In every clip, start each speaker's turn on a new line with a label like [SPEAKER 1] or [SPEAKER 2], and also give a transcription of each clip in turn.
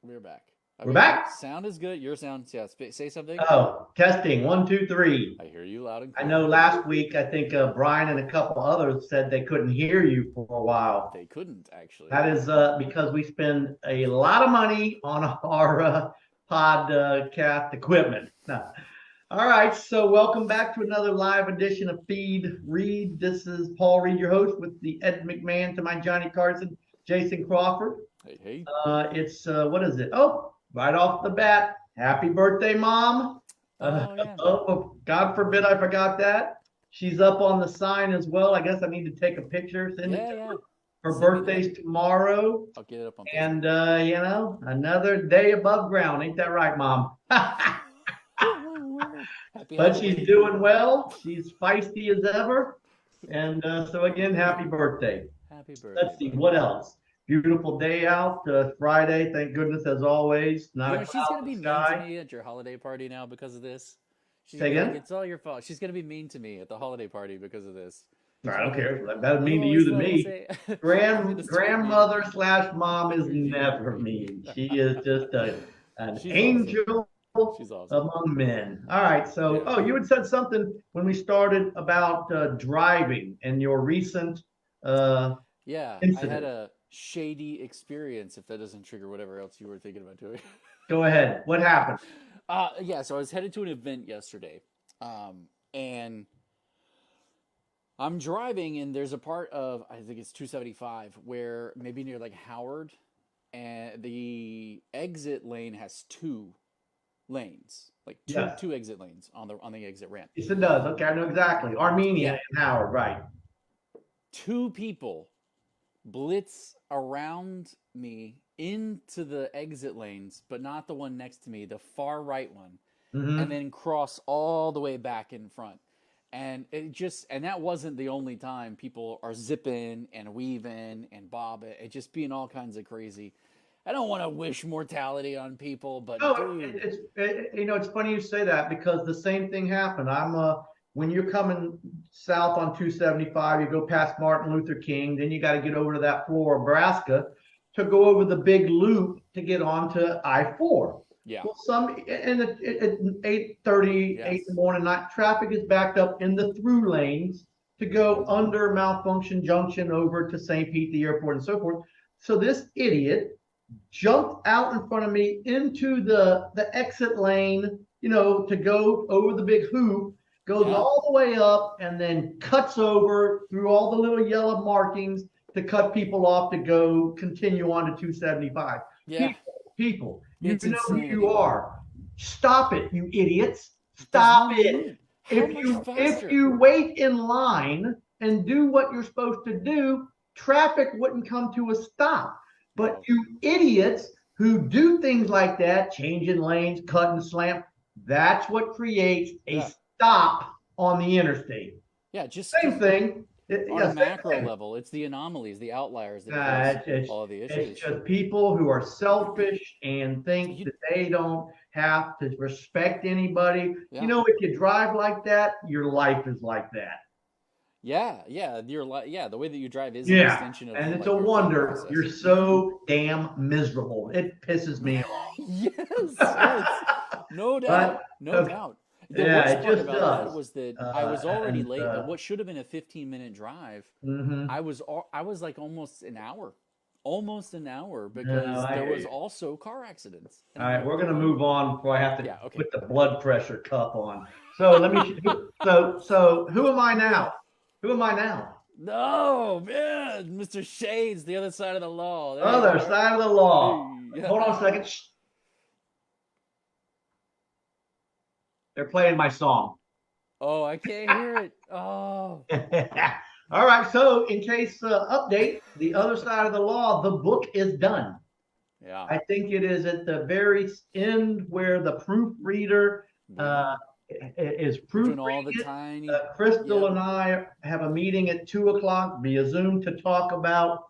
[SPEAKER 1] We're back.
[SPEAKER 2] We're back?
[SPEAKER 1] Sound is good. Your sound, yeah. Say something.
[SPEAKER 2] Oh, testing. 1, 2, 3.
[SPEAKER 1] I hear you loud and
[SPEAKER 2] I
[SPEAKER 1] clear.
[SPEAKER 2] know last week, I think Brian and a couple others said they couldn't hear you for a while.
[SPEAKER 1] They couldn't, actually.
[SPEAKER 2] That is because we spend a lot of money on our podcast equipment. All right, so welcome back to another live edition of Feed Reed. This is Paul Reed, your host, with the Ed McMahon to my Johnny Carson, Jason Crawford.
[SPEAKER 1] Hey.
[SPEAKER 2] It's, what is it? Oh, right off the bat, happy birthday, Mom.
[SPEAKER 1] Yeah.
[SPEAKER 2] God forbid I forgot that. She's up on the sign as well. I guess I need to take a picture. Send it to her. Her birthday's tomorrow.
[SPEAKER 1] I'll get it up on
[SPEAKER 2] Facebook. And, another day above ground. Ain't that right, Mom? But she's doing well. She's feisty as ever. And so, again, happy birthday.
[SPEAKER 1] Happy birthday.
[SPEAKER 2] Let's see, what else? Beautiful day out. Friday, thank goodness, as always.
[SPEAKER 1] She's going to be mean to me at your holiday party now because of this.
[SPEAKER 2] Say again?
[SPEAKER 1] It's all your fault. She's going to be mean to me at the holiday party because of this.
[SPEAKER 2] I don't care. Better mean to you than me. Grandmother / mom is never mean. She is just an angel among men. All right. So, you had said something when we started about driving and your recent incident.
[SPEAKER 1] I had a shady experience, if that doesn't trigger whatever else you were thinking about doing.
[SPEAKER 2] Go ahead. What happened?
[SPEAKER 1] So I was headed to an event yesterday, and I'm driving, and there's a part of, I think it's 275, where maybe near like Howard, and the exit lane has 2 lanes, like two exit lanes on the exit ramp.
[SPEAKER 2] Yes, it does. Okay, I know exactly. Armenia and Howard, right?
[SPEAKER 1] 2 people blitz around me into the exit lanes, but not the one next to me, the far right one, and then cross all the way back in front. And that wasn't the only time. People are zipping and weaving and bobbing, and just being all kinds of crazy. I don't want to wish mortality on people, but dude.
[SPEAKER 2] It's funny you say that, because the same thing happened. When you're coming south on 275, you go past Martin Luther King, then you got to get over to that Florida, Nebraska, to go over the big loop to get onto I-4.
[SPEAKER 1] Yeah.
[SPEAKER 2] Well, at 8:30, 8 in the morning, night traffic is backed up in the through lanes to go under Malfunction Junction over to St. Pete, the airport, and so forth. So this idiot jumped out in front of me into the exit lane, to go over the big hoop. Goes all the way up and then cuts over through all the little yellow markings to cut people off to go continue on to 275.
[SPEAKER 1] Yeah.
[SPEAKER 2] People, you know who you are. Stop it, you idiots. Stop it. If you wait in line and do what you're supposed to do, traffic wouldn't come to a stop. But you idiots who do things like that, changing lanes, cut and slam, that's what creates a stop on the interstate.
[SPEAKER 1] Yeah, just
[SPEAKER 2] same thing.
[SPEAKER 1] On a macro level, it's the anomalies, the outliers that cause all the issues.
[SPEAKER 2] It's just people who are selfish and think that they don't have to respect anybody.
[SPEAKER 1] Yeah.
[SPEAKER 2] If you drive like that, your life is like that.
[SPEAKER 1] Yeah, the way that you drive is an extension of.
[SPEAKER 2] And it's a wonder you're so damn miserable. It pisses me off.
[SPEAKER 1] Yes, no doubt, no doubt. The worst part about that was that I was already late. But what should have been a 15-minute drive, I was like almost an hour because there was also car accidents.
[SPEAKER 2] All right, we're gonna move on before I have to put the blood pressure cup on. So let me. So who am I now? Who am I now?
[SPEAKER 1] No, man, Mr. Shades, the other side of the law.
[SPEAKER 2] Other side of the law. Hey, hold on a second. Shh. They're playing my song.
[SPEAKER 1] Oh, I can't hear it. Oh.
[SPEAKER 2] All right. So, in case update, the other side of the law, the book is done.
[SPEAKER 1] Yeah.
[SPEAKER 2] I think it is at the very end where the proofreader is proofreading
[SPEAKER 1] all the tiny.
[SPEAKER 2] Crystal and I have a meeting at 2:00 via Zoom to talk about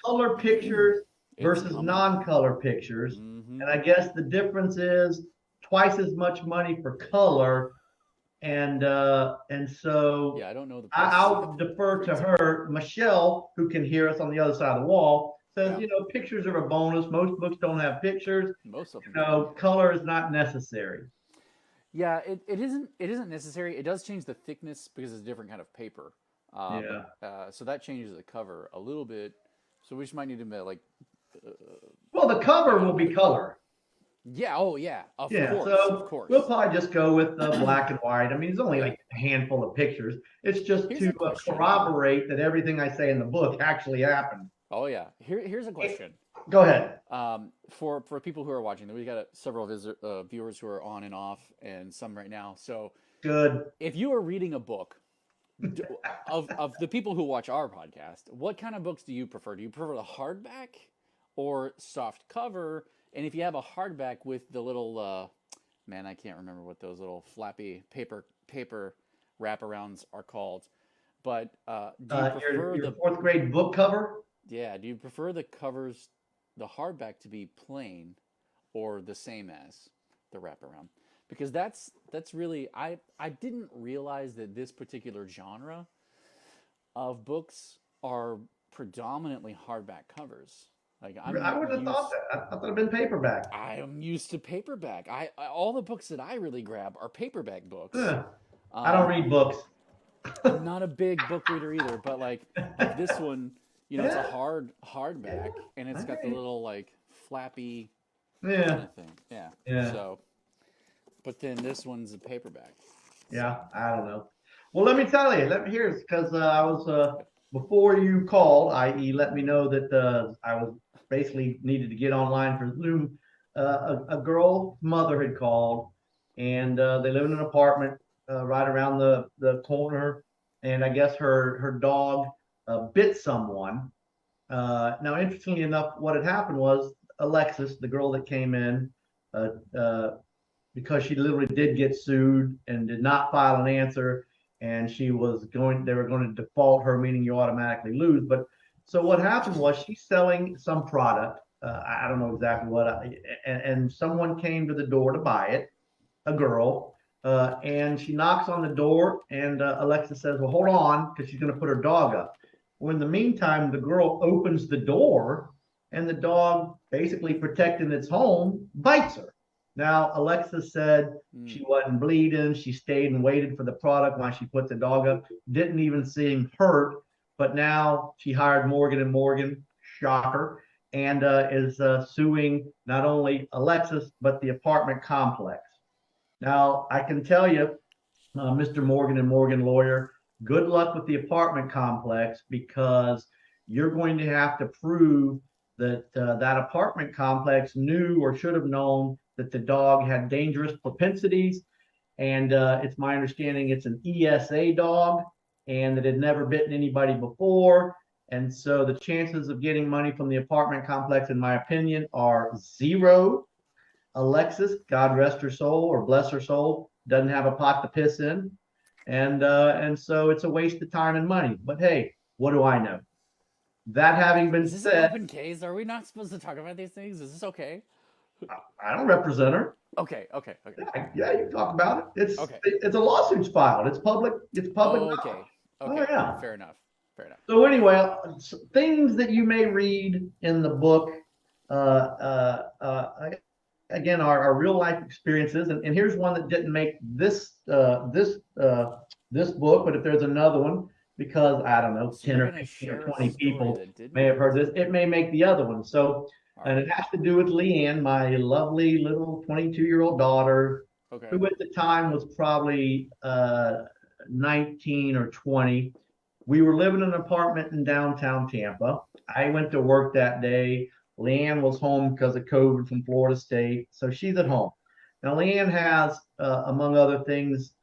[SPEAKER 2] color pictures versus non-color pictures. And I guess the difference is twice as much money for color, and so
[SPEAKER 1] I don't know
[SPEAKER 2] I'll defer to her, Michelle, who can hear us on the other side of the wall. Says, pictures are a bonus. Most books don't have pictures.
[SPEAKER 1] Most of them
[SPEAKER 2] Color is not necessary.
[SPEAKER 1] Yeah, it isn't necessary. It does change the thickness because it's a different kind of paper.
[SPEAKER 2] Yeah.
[SPEAKER 1] So that changes the cover a little bit. So we just might need to like.
[SPEAKER 2] Well, the cover will be color.
[SPEAKER 1] Yeah. Oh, yeah. Of course.
[SPEAKER 2] So
[SPEAKER 1] of course.
[SPEAKER 2] We'll probably just go with the black and white. I mean, it's only like a handful of pictures. It's just to corroborate that everything I say in the book actually happened.
[SPEAKER 1] Oh yeah. Here's a question.
[SPEAKER 2] Go ahead.
[SPEAKER 1] For people who are watching, we got several viewers who are on and off, and some right now. So
[SPEAKER 2] good.
[SPEAKER 1] If you are reading a book, of the people who watch our podcast, what kind of books do you prefer? Do you prefer the hardback or soft cover? And if you have a hardback with the little, man, I can't remember what those little flappy paper wraparounds are called. But do you prefer
[SPEAKER 2] your fourth grade book cover?
[SPEAKER 1] Yeah. Do you prefer the covers, the hardback, to be plain, or the same as the wraparound? Because that's really, I didn't realize that this particular genre of books are predominantly hardback covers. Like
[SPEAKER 2] I would have thought that. I thought it'd been paperback.
[SPEAKER 1] I am used to paperback. I all the books that I really grab are paperback books.
[SPEAKER 2] I don't read books.
[SPEAKER 1] I'm not a big book reader either, but like this one, it's a hardback, and it's got the little like flappy kind of thing. Yeah. So, but then this one's a paperback.
[SPEAKER 2] Yeah, I don't know. Well, let me tell you. Here's because I was before you called, i.e., let me know that I was basically needed to get online for Zoom. A girl's mother had called, and they live in an apartment right around the corner, and I guess her dog bit someone. Now, interestingly enough, what had happened was Alexis, the girl that came in, because she literally did get sued and did not file an answer, and they were going to default her, meaning you automatically lose. But so what happened was she's selling some product. I don't know exactly what, and someone came to the door to buy it, a girl, and she knocks on the door, and Alexis says, well, hold on, because she's going to put her dog up. Well, in the meantime, the girl opens the door, and the dog, basically protecting its home, bites her. Now, Alexis said she wasn't bleeding. She stayed and waited for the product while she put the dog up. Didn't even seem hurt. But now she hired Morgan & Morgan, shocker, and is suing not only Alexis, but the apartment complex. Now, I can tell you, Mr. Morgan & Morgan lawyer, good luck with the apartment complex, because you're going to have to prove that that apartment complex knew or should have known that the dog had dangerous propensities. And it's my understanding it's an ESA dog, and that it had never bitten anybody before. And so the chances of getting money from the apartment complex, in my opinion, are zero. Alexis, God rest her soul or bless her soul, doesn't have a pot to piss in. And so it's a waste of time and money. But hey, what do I know? That having been
[SPEAKER 1] said, an open case? Are we not supposed to talk about these things? Is this okay?
[SPEAKER 2] I don't represent her.
[SPEAKER 1] Okay.
[SPEAKER 2] Yeah, you can talk about it. It's a lawsuit's filed. It's public.
[SPEAKER 1] Oh, okay.
[SPEAKER 2] Oh, yeah.
[SPEAKER 1] Fair enough.
[SPEAKER 2] So anyway, things that you may read in the book, again, are real life experiences. And here's one that didn't make this book, but if there's another one, because I don't know, 10 or 15 or 20 people may have heard this, it may make the other one. So, and it has to do with Leanne, my lovely little 22-year-old daughter, who at the time was probably 19 or 20. We were living in an apartment in downtown Tampa. I went to work that day. Leanne was home because of COVID from Florida State, so she's at home. Now, Leanne has, among other things,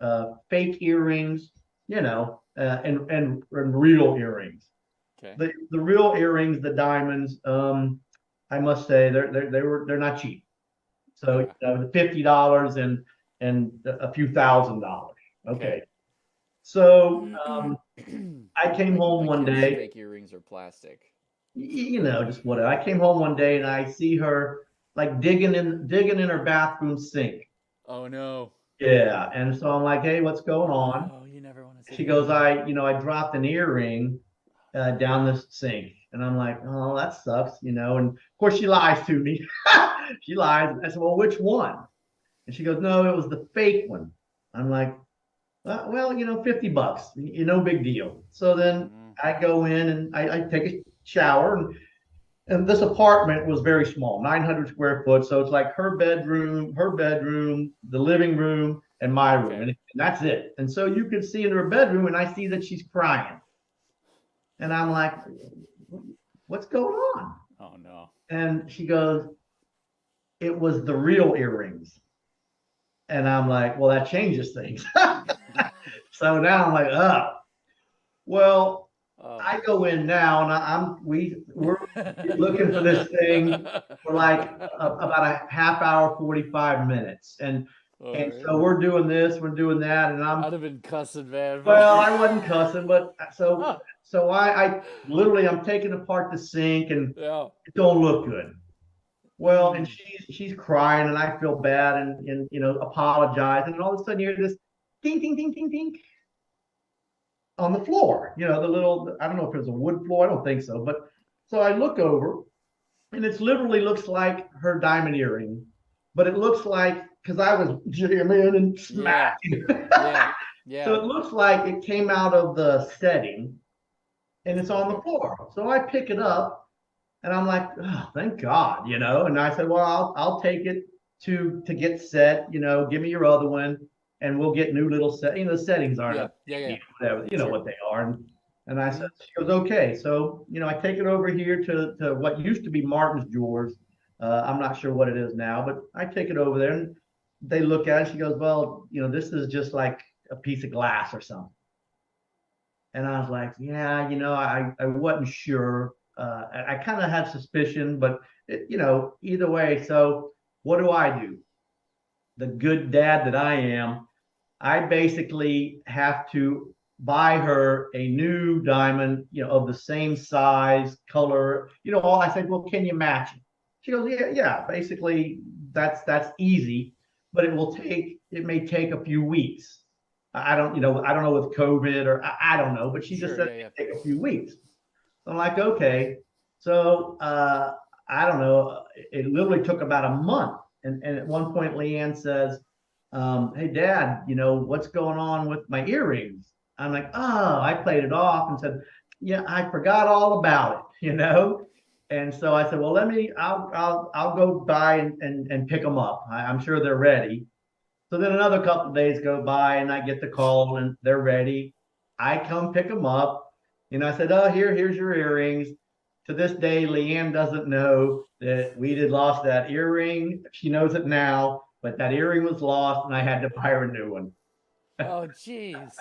[SPEAKER 2] fake earrings, and real earrings. Okay. The real earrings, the diamonds, I must say they're not cheap. So $50 and a few $1,000s. Okay. So I came home one day.
[SPEAKER 1] Fake earrings are plastic.
[SPEAKER 2] Just whatever. I came home one day and I see her like digging in her bathroom sink.
[SPEAKER 1] Oh no.
[SPEAKER 2] Yeah, and so I'm like, hey, what's going on?
[SPEAKER 1] Oh, you never want to see.
[SPEAKER 2] She goes, I dropped an earring down the sink. And I'm like, oh, that sucks, And of course, she lies to me. She lies. I said, well, which one? And she goes, no, it was the fake one. I'm like, well, $50, no big deal. So then I go in and I take a shower, and this apartment was very small, 900 square foot. So it's like her bedroom, the living room, and my room, and that's it. And so you can see into her bedroom, and I see that she's crying, and I'm like, what's going on?
[SPEAKER 1] Oh no.
[SPEAKER 2] And she goes, it was the real earrings. And I'm like, well, that changes things. So now I'm like, oh, well, I go in now, and we're looking for this thing for like about a half hour, 45 minutes. And so we're doing this, we're doing that, and
[SPEAKER 1] I'd have been cussing, man.
[SPEAKER 2] Well, I wasn't cussing, but so I literally, I'm taking apart the sink, and it don't look good. Well, and she's crying, and I feel bad, and apologize, and all of a sudden you hear this ding, ding, ding, ding, ding on the floor. The little, I don't know if it was a wood floor, I don't think so, but so I look over, and it literally looks like her diamond earring, but it looks like, because I was jamming and smacking. So it looks like it came out of the setting, and it's on the floor. So I pick it up, and I'm like, oh, thank God, And I said, well, I'll take it to get set. Give me your other one, and we'll get new little set. The settings aren't whatever, what they are. And I said, she goes, okay. So I take it over here to what used to be Martin's Jewelers. I'm not sure what it is now, but I take it over there, and they look at it. She goes, well, this is just like a piece of glass or something. And I was like, yeah, I wasn't sure. I kind of had suspicion, but either way. So what do? The good dad that I am, I basically have to buy her a new diamond, of the same size, color, all. I said, well, can you match it? She goes, yeah. Basically, that's easy, but it may take a few weeks. I don't know with COVID, or I don't know, but she just said it take a few weeks. I'm like, okay. So I don't know. It literally took about a month. And at one point, Leanne says, hey, Dad, what's going on with my earrings? I'm like, oh, I played it off and said, yeah, I forgot all about it, And so I said, well, I'll go by and pick them up. I'm sure they're ready. So then another couple of days go by, and I get the call, and they're ready. I come pick them up. I said, oh, here's your earrings. To this day, Leanne doesn't know that we had lost that earring. She knows it now, but that earring was lost, and I had to buy her a new one.
[SPEAKER 1] Oh, jeez.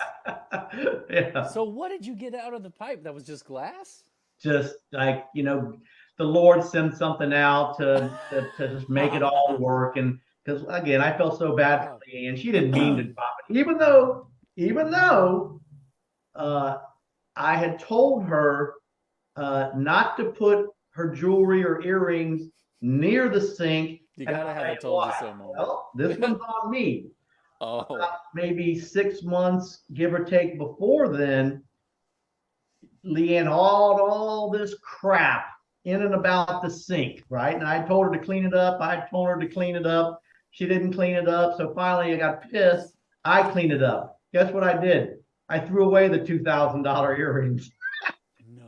[SPEAKER 2] Yeah.
[SPEAKER 1] So what did you get out of the pipe? That was just glass?
[SPEAKER 2] Just like, the Lord sent something out to just make it all work. And because, again, I felt so bad for Leanne. She didn't mean to drop it. Even though I had told her not to put her jewelry or earrings near the sink.
[SPEAKER 1] You gotta have a told you so moment.
[SPEAKER 2] Well, this one's on me.
[SPEAKER 1] Oh.
[SPEAKER 2] Maybe 6 months, give or take, before then, Leanne hauled all this crap in and about the sink, right? And I told her to clean it up. I told her to clean it up. She didn't clean it up. So finally I got pissed. I cleaned it up. Guess what I did? I threw away the $2,000 earrings.
[SPEAKER 1] No.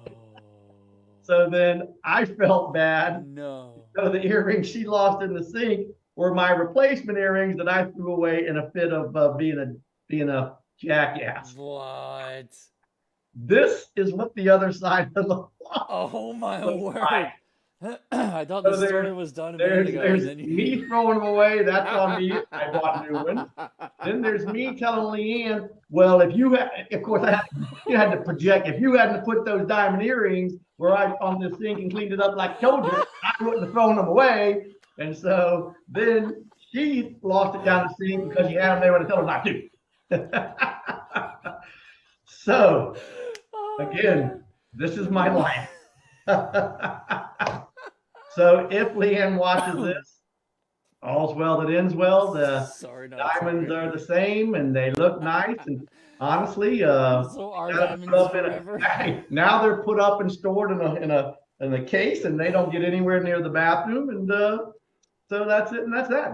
[SPEAKER 2] So then I felt bad.
[SPEAKER 1] No.
[SPEAKER 2] So the earrings she lost in the sink were my replacement earrings that I threw away in a fit of being a jackass.
[SPEAKER 1] What?
[SPEAKER 2] This is what the other side of the law.
[SPEAKER 1] Oh my word! I thought the story was done a minute ago.
[SPEAKER 2] There's me throwing them away. That's on me. I bought new ones. Then there's me telling Leanne, well, if you had, of course, you had to project. If you hadn't put those diamond earrings where I on the sink and cleaned it up like I told you, I wouldn't have thrown them away. And so then she lost it down the sink because she had them there when I told her not to. So again, this is my life. So if Leanne watches this, all's well that ends well. The
[SPEAKER 1] Sorry, not
[SPEAKER 2] diamonds
[SPEAKER 1] sorry.
[SPEAKER 2] are the same and they look nice. And honestly,
[SPEAKER 1] So our
[SPEAKER 2] got to put
[SPEAKER 1] diamonds
[SPEAKER 2] up in
[SPEAKER 1] forever.
[SPEAKER 2] now they're put up and stored in a case, and they don't get anywhere near the bathroom. And so that's it, and that's that.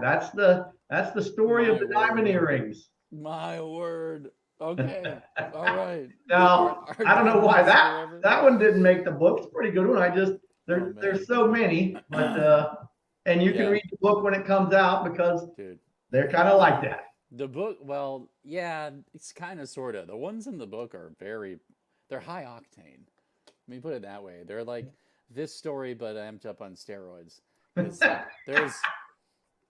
[SPEAKER 2] That's the story of
[SPEAKER 1] My
[SPEAKER 2] the diamond
[SPEAKER 1] word.
[SPEAKER 2] earrings.
[SPEAKER 1] My word. Okay. All right.
[SPEAKER 2] Now
[SPEAKER 1] Our
[SPEAKER 2] I don't know why
[SPEAKER 1] diamonds forever.
[SPEAKER 2] that one didn't make the book. It's a pretty good one. I just
[SPEAKER 1] Oh
[SPEAKER 2] there's
[SPEAKER 1] man.
[SPEAKER 2] so many, but and you can
[SPEAKER 1] Yeah,
[SPEAKER 2] read the book when it comes out because
[SPEAKER 1] dude.
[SPEAKER 2] they're kind of like that.
[SPEAKER 1] The book, well, yeah, it's kind of sort of. The ones in the book are they're high octane. Let me put it that way. They're like this story, but amped up on steroids. Because there's,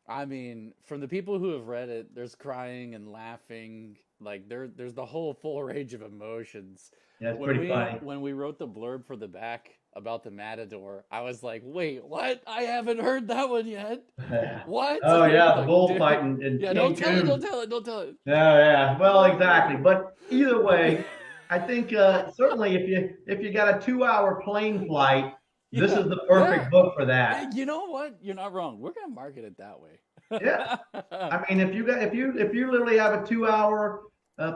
[SPEAKER 1] I mean, from the people who have read it, there's crying and laughing. Like there's the whole full range of emotions.
[SPEAKER 2] Yeah, it's pretty funny.
[SPEAKER 1] When we wrote the blurb for the back about the Matador, I was like, wait, what? I haven't heard that one yet. What?
[SPEAKER 2] Oh yeah, the
[SPEAKER 1] Like, dude,
[SPEAKER 2] bullfighting in
[SPEAKER 1] yeah, don't tell it, don't
[SPEAKER 2] Cancun.
[SPEAKER 1] tell it, don't tell it.
[SPEAKER 2] Yeah, yeah. Well, exactly. But either way, I think certainly if you got a 2 hour plane flight, this
[SPEAKER 1] Yeah,
[SPEAKER 2] is the
[SPEAKER 1] yeah.
[SPEAKER 2] perfect book for that.
[SPEAKER 1] You know what? You're not wrong. We're gonna market it that way.
[SPEAKER 2] Yeah. I mean, if you literally have a 2 hour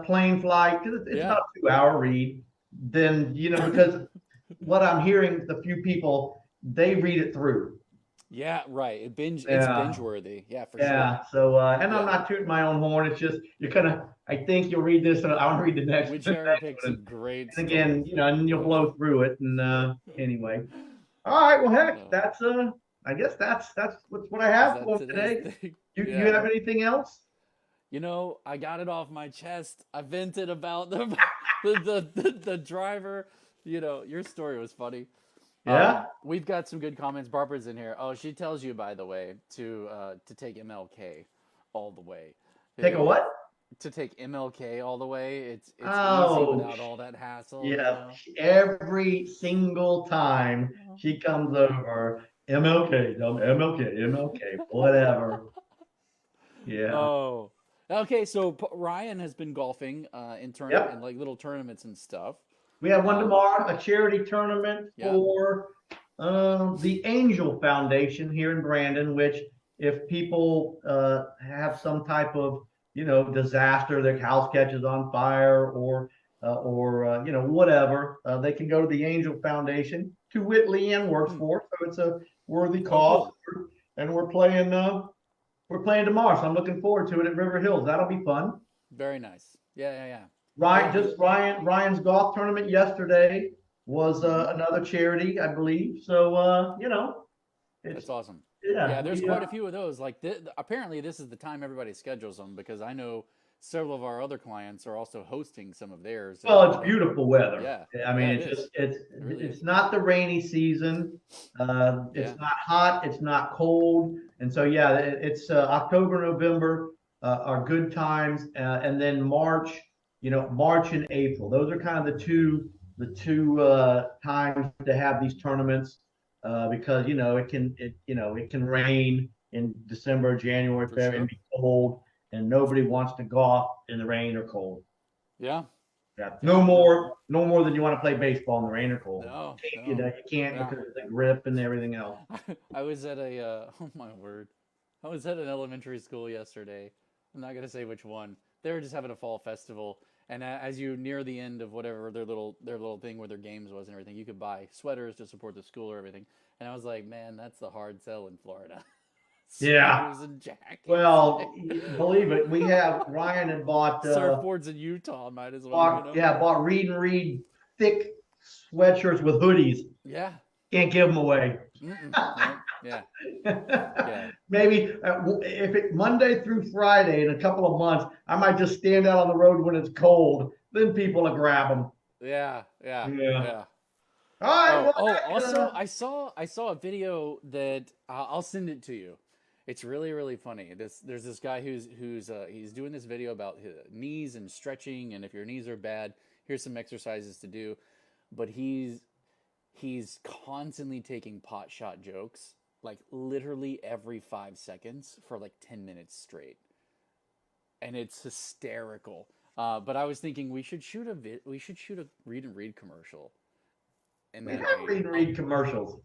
[SPEAKER 2] plane flight, because it's
[SPEAKER 1] Yeah,
[SPEAKER 2] about a 2 hour read, then because what I'm hearing, the few people they read it through.
[SPEAKER 1] yeah, right. It's
[SPEAKER 2] Yeah.
[SPEAKER 1] binge worthy. Yeah, for sure.
[SPEAKER 2] Yeah. So and I'm
[SPEAKER 1] Yeah,
[SPEAKER 2] not tooting my own horn. It's just you're gonna. I think you'll read this, and I want to read the
[SPEAKER 1] Whichever
[SPEAKER 2] next
[SPEAKER 1] picks
[SPEAKER 2] one.
[SPEAKER 1] some great
[SPEAKER 2] And again,
[SPEAKER 1] stories.
[SPEAKER 2] and you'll
[SPEAKER 1] Yeah.
[SPEAKER 2] blow through it. And anyway, all right. Well, heck,
[SPEAKER 1] Uh,
[SPEAKER 2] that's I guess that's what I
[SPEAKER 1] is
[SPEAKER 2] have
[SPEAKER 1] that
[SPEAKER 2] for
[SPEAKER 1] today's
[SPEAKER 2] today.
[SPEAKER 1] thing?
[SPEAKER 2] You
[SPEAKER 1] Yeah.
[SPEAKER 2] have anything else?
[SPEAKER 1] I got it off my chest. I vented about the driver. Your story was funny.
[SPEAKER 2] Yeah.
[SPEAKER 1] We've got some good comments. Barbara's in here. Oh, she tells you, by the way, to take MLK all the way.
[SPEAKER 2] Take a
[SPEAKER 1] Uh,
[SPEAKER 2] what?
[SPEAKER 1] to take MLK all the way. It's easy
[SPEAKER 2] Oh,
[SPEAKER 1] without all that hassle.
[SPEAKER 2] yeah. Every single time she comes over, MLK, MLK, MLK, whatever. Yeah.
[SPEAKER 1] Oh, okay. So Ryan has been golfing in
[SPEAKER 2] Yep.
[SPEAKER 1] like little tournaments and stuff.
[SPEAKER 2] We have one
[SPEAKER 1] Um,
[SPEAKER 2] tomorrow, a charity tournament
[SPEAKER 1] yeah.
[SPEAKER 2] for the Angel Foundation here in Brandon, which if people have some type of, disaster, their house catches on fire or whatever, they can go to the Angel Foundation, to which Leanne works
[SPEAKER 1] Hmm.
[SPEAKER 2] for. So it's a worthy
[SPEAKER 1] Oh,
[SPEAKER 2] cause.
[SPEAKER 1] cool.
[SPEAKER 2] And we're playing tomorrow. So I'm looking forward to it at River Hills. That'll be fun.
[SPEAKER 1] Very nice. Yeah, yeah, yeah.
[SPEAKER 2] Ryan,
[SPEAKER 1] Hey,
[SPEAKER 2] just Ryan's golf tournament yesterday was
[SPEAKER 1] mhm.
[SPEAKER 2] another charity, I believe. So it's
[SPEAKER 1] That's awesome.
[SPEAKER 2] yeah,
[SPEAKER 1] Yeah, there's quite a few of those. Like, apparently, this is the time everybody schedules them because I know several of our other clients are also hosting some of theirs.
[SPEAKER 2] well, it's beautiful weather.
[SPEAKER 1] Yeah,
[SPEAKER 2] I mean,
[SPEAKER 1] yeah, it
[SPEAKER 2] it's
[SPEAKER 1] is.
[SPEAKER 2] just it's
[SPEAKER 1] It really
[SPEAKER 2] it's
[SPEAKER 1] is.
[SPEAKER 2] not the rainy season.
[SPEAKER 1] Yeah,
[SPEAKER 2] It's not hot. It's not cold. And so yeah, it's October, November are good times, and then March. March and April. Those are kind of the two times to have these tournaments because it can rain in December, January,
[SPEAKER 1] for
[SPEAKER 2] February, and
[SPEAKER 1] sure.
[SPEAKER 2] be cold, and nobody wants to golf in the rain or cold.
[SPEAKER 1] Yeah,
[SPEAKER 2] Yeah,
[SPEAKER 1] yeah. No,
[SPEAKER 2] no more than you want to play baseball in the rain or cold.
[SPEAKER 1] no,
[SPEAKER 2] You
[SPEAKER 1] no.
[SPEAKER 2] know, you can't
[SPEAKER 1] Yeah.
[SPEAKER 2] because of the grip and everything else.
[SPEAKER 1] I was at oh my word. I was at an elementary school yesterday. I'm not gonna say which one. They were just having a fall festival, and as you near the end of whatever their little thing where their games was and everything, you could buy sweaters to support the school or everything. And I was like, man, that's the hard sell in Florida.
[SPEAKER 2] Yeah.
[SPEAKER 1] Sweaters and jackets,
[SPEAKER 2] Well, believe it, we have Ryan had bought
[SPEAKER 1] surfboards in Utah, might as well.
[SPEAKER 2] bought Read and Read thick sweatshirts with hoodies.
[SPEAKER 1] Yeah.
[SPEAKER 2] Can't give them away.
[SPEAKER 1] Mm-mm. No. Yeah. Yeah.
[SPEAKER 2] Maybe if it Monday through Friday in a couple of months, I might just stand out on the road when it's cold. Then people will grab them.
[SPEAKER 1] Yeah. Yeah.
[SPEAKER 2] Yeah.
[SPEAKER 1] Yeah.
[SPEAKER 2] All right.
[SPEAKER 1] Oh,
[SPEAKER 2] Well,
[SPEAKER 1] oh, also I saw a video that I'll send it to you. It's really really funny. There's this guy who's he's doing this video about his knees and stretching, and if your knees are bad, here's some exercises to do. But he's constantly taking pot shot jokes, like literally every 5 seconds for like 10 minutes straight, and it's hysterical. But I was thinking we should shoot a read and read commercial in
[SPEAKER 2] we
[SPEAKER 1] that
[SPEAKER 2] have Read
[SPEAKER 1] vein.
[SPEAKER 2] and Read commercials.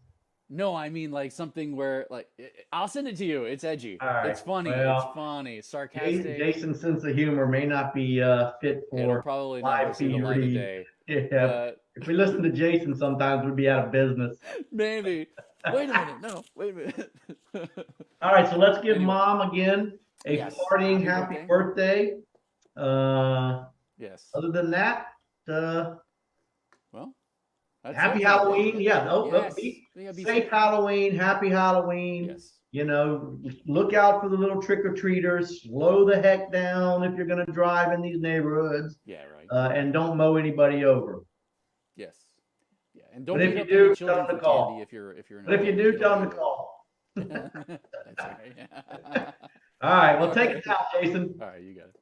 [SPEAKER 1] No, I mean like something where like I'll send it to you. It's edgy.
[SPEAKER 2] All right.
[SPEAKER 1] It's funny.
[SPEAKER 2] Well,
[SPEAKER 1] It's funny. Sarcastic.
[SPEAKER 2] Jason's sense of humor may not be fit
[SPEAKER 1] It'll
[SPEAKER 2] for
[SPEAKER 1] probably never
[SPEAKER 2] live
[SPEAKER 1] see the
[SPEAKER 2] feed
[SPEAKER 1] light of
[SPEAKER 2] read.
[SPEAKER 1] day.
[SPEAKER 2] Yeah.
[SPEAKER 1] But
[SPEAKER 2] If we listen to Jason, sometimes we'd be out of business.
[SPEAKER 1] maybe. Wait a minute. No, wait a minute.
[SPEAKER 2] All right, so let's give
[SPEAKER 1] Anyway.
[SPEAKER 2] Mom again a
[SPEAKER 1] Yes.
[SPEAKER 2] partying happy birthday.
[SPEAKER 1] Yes.
[SPEAKER 2] Other than that,
[SPEAKER 1] Well, that's
[SPEAKER 2] happy
[SPEAKER 1] it.
[SPEAKER 2] Halloween. Yeah.
[SPEAKER 1] Yes.
[SPEAKER 2] Safe Halloween. Happy Halloween.
[SPEAKER 1] Yes.
[SPEAKER 2] You know, look out for the little trick-or-treaters. Slow the heck down if you're going to drive in these neighborhoods.
[SPEAKER 1] Yeah, right.
[SPEAKER 2] And don't mow anybody over.
[SPEAKER 1] Yes. Yeah, and don't
[SPEAKER 2] But if
[SPEAKER 1] beat
[SPEAKER 2] you
[SPEAKER 1] up
[SPEAKER 2] do,
[SPEAKER 1] any
[SPEAKER 2] tell
[SPEAKER 1] children
[SPEAKER 2] them to
[SPEAKER 1] for
[SPEAKER 2] call.
[SPEAKER 1] candy if you're
[SPEAKER 2] But if you do, tell them to call.
[SPEAKER 1] That's right.
[SPEAKER 2] All right, well, take it out, Jason.
[SPEAKER 1] All right, you got it.